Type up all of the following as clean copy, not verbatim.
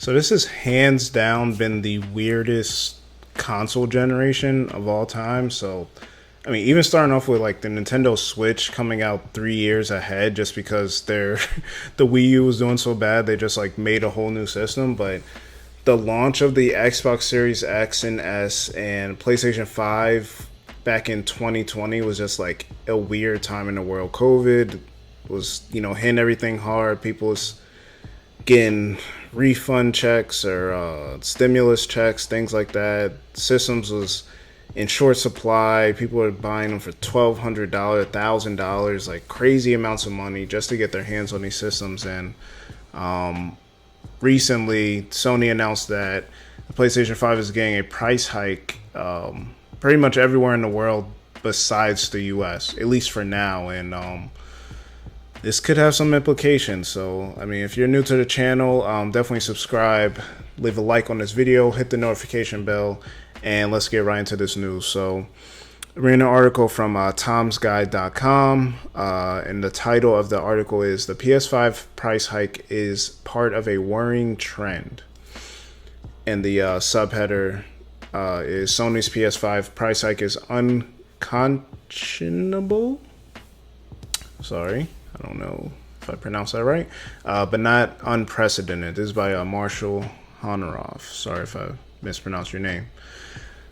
So this has hands down been the weirdest console generation of all time. So, I mean, even starting off with like the Nintendo Switch coming out 3 years ahead, just because they're the Wii U was doing so bad, they just like made a whole new system. But the launch of the Xbox Series X and S and PlayStation 5 back in 2020 was just like a weird time in the world. COVID was, hitting everything hard. People was getting refund checks or stimulus checks, things like that. Systems was in short supply. People were buying them for $1,200, $1,000, like crazy amounts of money just to get their hands on these systems. And recently, Sony announced that the PlayStation 5 is getting a price hike pretty much everywhere in the world besides the US, at least for now. And this could have some implications. So, I mean, if you're new to the channel, definitely subscribe, leave a like on this video, hit the notification bell, and let's get right into this news. So, I'm reading an article from tomsguide.com, and the title of the article is "The PS5 Price Hike is Part of a Worrying Trend." And the subheader is Sony's PS5 price hike is unconscionable. Sorry, I don't know if I pronounced that right, but not unprecedented. This is by Marshall Honoroff. Sorry if I mispronounced your name.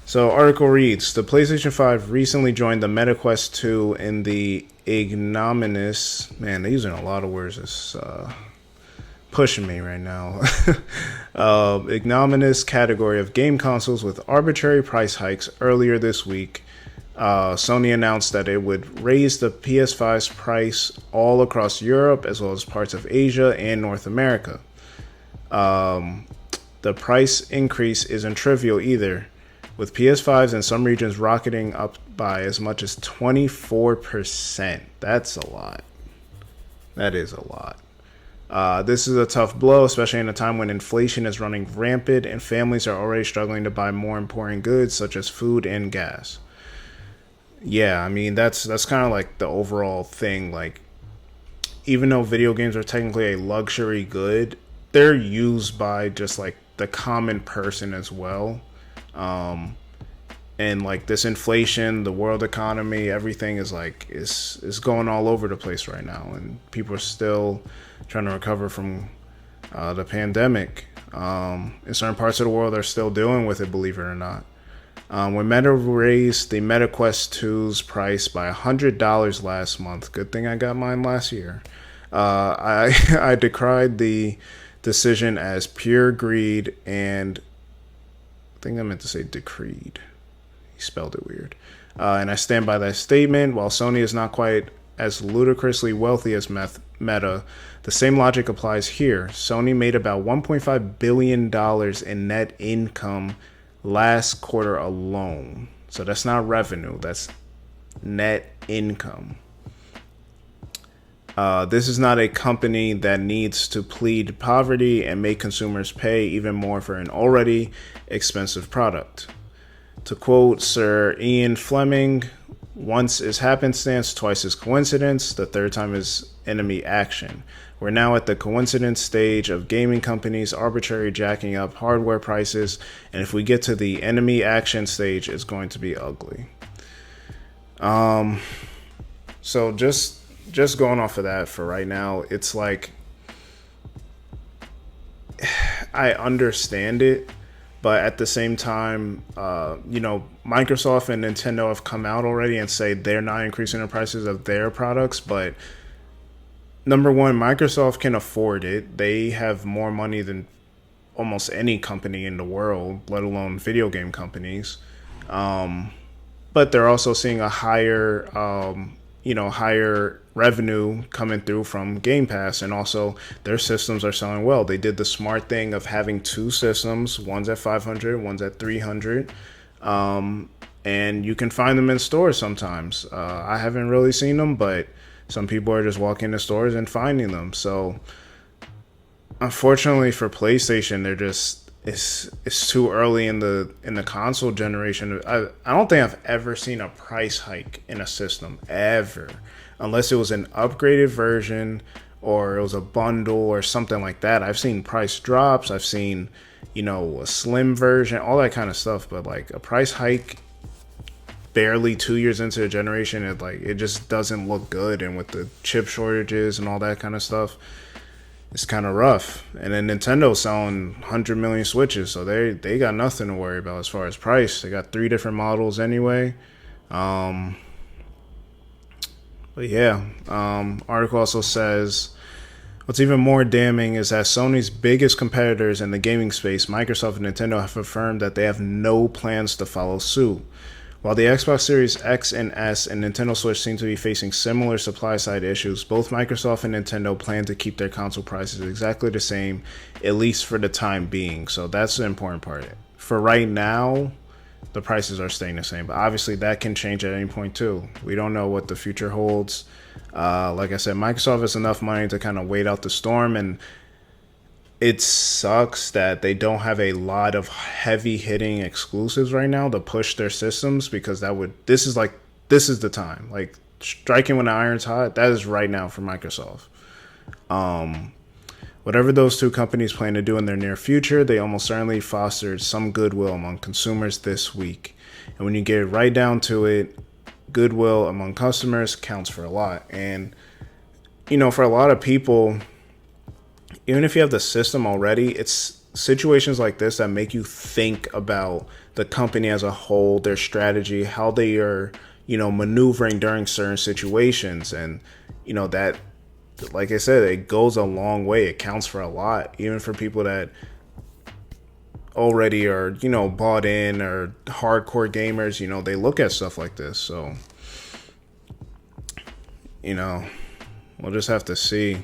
So, article reads, the PlayStation 5 recently joined the MetaQuest 2 in the ignominious, man, they're using a lot of words. It's pushing me right now. Ignominious category of game consoles with arbitrary price hikes earlier this week. Sony announced that it would raise the PS5's price all across Europe as well as parts of Asia and North America. The price increase isn't trivial either, with PS5s in some regions rocketing up by as much as 24%. That's a lot. That is a lot. This is a tough blow, especially in a time when inflation is running rampant and families are already struggling to buy more important goods such as food and gas. Yeah, I mean, that's kind of like the overall thing. Like, even though video games are technically a luxury good, they're used by just like the common person as well. And like this inflation, the world economy, everything is like is going all over the place right now, and people are still trying to recover from the pandemic. In certain parts of the world, they're still dealing with it, believe it or not. When Meta raised the MetaQuest 2's price by $100 last month, good thing I got mine last year, I decried the decision as pure greed, and I think I meant to say decreed. He spelled it weird. And I stand by that statement. While Sony is not quite as ludicrously wealthy as Meta, the same logic applies here. Sony made about $1.5 billion in net income last quarter alone. So that's not revenue, that's net income. This is not a company that needs to plead poverty and make consumers pay even more for an already expensive product. To quote Sir Ian Fleming, once is happenstance, twice is coincidence, the third time is enemy action. We're now at the coincidence stage of gaming companies arbitrarily jacking up hardware prices, and if we get to the enemy action stage, it's going to be ugly. So just going off of that for right now, it's like I understand it, but at the same time, Microsoft and Nintendo have come out already and say they're not increasing the prices of their products, but number one, Microsoft can afford it. They have more money than almost any company in the world, let alone video game companies. But they're also seeing a higher revenue coming through from Game Pass, and also their systems are selling well. They did the smart thing of having two systems, one's at 500, one's at 300. And you can find them in stores sometimes. I haven't really seen them, but some people are just walking into stores and finding them. So, unfortunately for PlayStation, they're just it's too early in the console generation. I don't think I've ever seen a price hike in a system ever, unless it was an upgraded version or it was a bundle or something like that. I've seen price drops. I've seen, a slim version, all that kind of stuff. But like a price hike barely 2 years into the generation, it just doesn't look good. And with the chip shortages and all that kind of stuff, it's kind of rough. And then Nintendo's selling 100 million Switches, so they got nothing to worry about as far as price. They got 3 different models anyway. But yeah, article also says what's even more damning is that Sony's biggest competitors in the gaming space, Microsoft and Nintendo, have affirmed that they have no plans to follow suit. While the Xbox Series X and S and Nintendo Switch seem to be facing similar supply-side issues, both Microsoft and Nintendo plan to keep their console prices exactly the same, at least for the time being. So that's the important part. For right now, the prices are staying the same, but obviously that can change at any point too. We don't know what the future holds. Like I said, Microsoft has enough money to kind of wait out the storm, and it sucks that they don't have a lot of heavy hitting exclusives right now to push their systems, because this is the time. Like striking when the iron's hot, that is right now for Microsoft. Whatever those two companies plan to do in their near future, they almost certainly fostered some goodwill among consumers this week. And when you get right down to it, goodwill among customers counts for a lot. And for a lot of people, even if you have the system already, it's situations like this that make you think about the company as a whole, their strategy, how they are, maneuvering during certain situations. And, that, like I said, it goes a long way. It counts for a lot, even for people that already are, bought in or hardcore gamers, they look at stuff like this. So, we'll just have to see.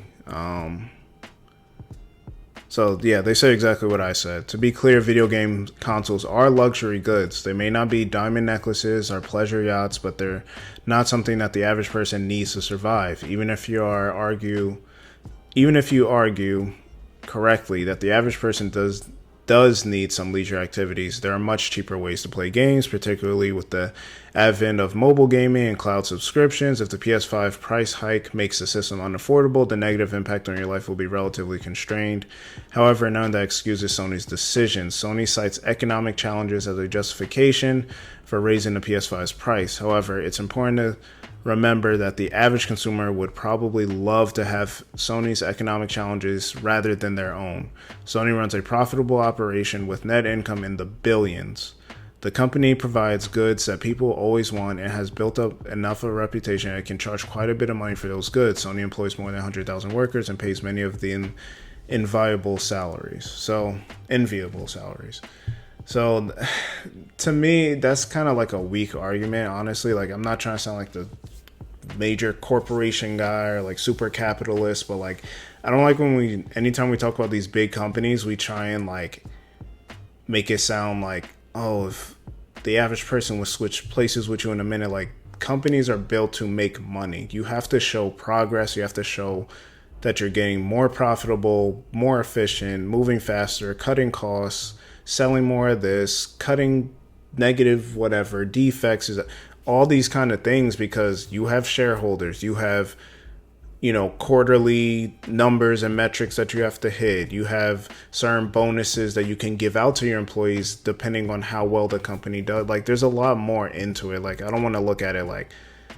So, yeah, they say exactly what I said. To be clear, video game consoles are luxury goods. They may not be diamond necklaces or pleasure yachts, but they're not something that the average person needs to survive. Even if you argue correctly that the average person does need some leisure activities, there are much cheaper ways to play games, particularly with the advent of mobile gaming and cloud subscriptions. If the PS5 price hike makes the system unaffordable, the negative impact on your life will be relatively constrained. However, none of that excuses Sony's decision. Sony cites economic challenges as a justification for raising the PS5's price. However, it's important to remember that the average consumer would probably love to have Sony's economic challenges rather than their own. Sony runs a profitable operation with net income in the billions. The company provides goods that people always want and has built up enough of a reputation that it can charge quite a bit of money for those goods. Sony employs more than 100,000 workers and pays many of the enviable salaries. So, enviable salaries. So, to me, that's kind of like a weak argument, honestly. Like, I'm not trying to sound like the major corporation guy or like super capitalist, but like, I don't like when anytime we talk about these big companies, we try and like make it sound like, oh, if the average person would switch places with you in a minute. Like, companies are built to make money. You have to show progress. You have to show that you're getting more profitable, more efficient, moving faster, cutting costs, selling more of this, cutting negative whatever defects, is all these kind of things, because you have shareholders, you have quarterly numbers and metrics that you have to hit, you have certain bonuses that you can give out to your employees depending on how well the company does. Like, there's a lot more into it. Like, I don't want to look at it like,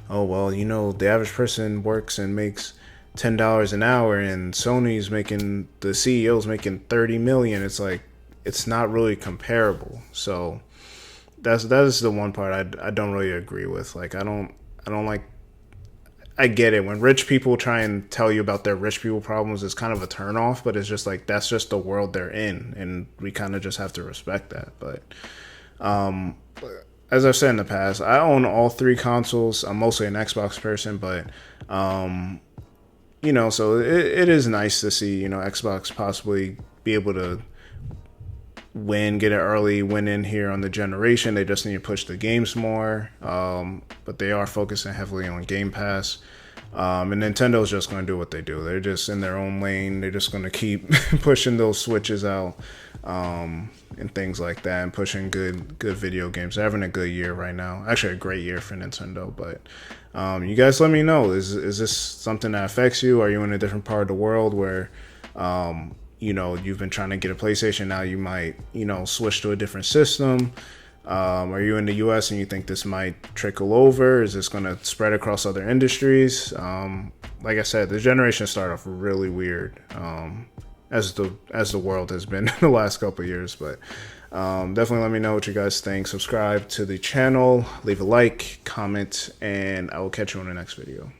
oh well, the average person works and makes $10 an hour and the CEO's making 30 million. It's like, it's not really comparable. So that is the one part I don't really agree with. Like, I don't like, I get it when rich people try and tell you about their rich people problems, it's kind of a turnoff, but it's just like, that's just the world they're in, and we kind of just have to respect that. But as I've said in the past, I own all 3 consoles. I'm mostly an Xbox person, but so it is nice to see Xbox possibly be able to get an early win in here on the generation. They just need to push the games more, but they are focusing heavily on Game Pass. And Nintendo's just going to do what they do. They're just in their own lane. They're just going to keep pushing those Switches out. and things like that, and pushing good video games. They're having a good year right now. Actually, a great year for Nintendo. But you guys, let me know. Is this something that affects you? Are you in a different part of the world where you've been trying to get a PlayStation, now you might switch to a different system? Are you in the US and you think this might trickle over? Is this going to spread across other industries? Like I said, the generation started off really weird, as the world has been in the last couple of years. But definitely let me know what you guys think. Subscribe to the channel, leave a like, comment, and I will catch you on the next video.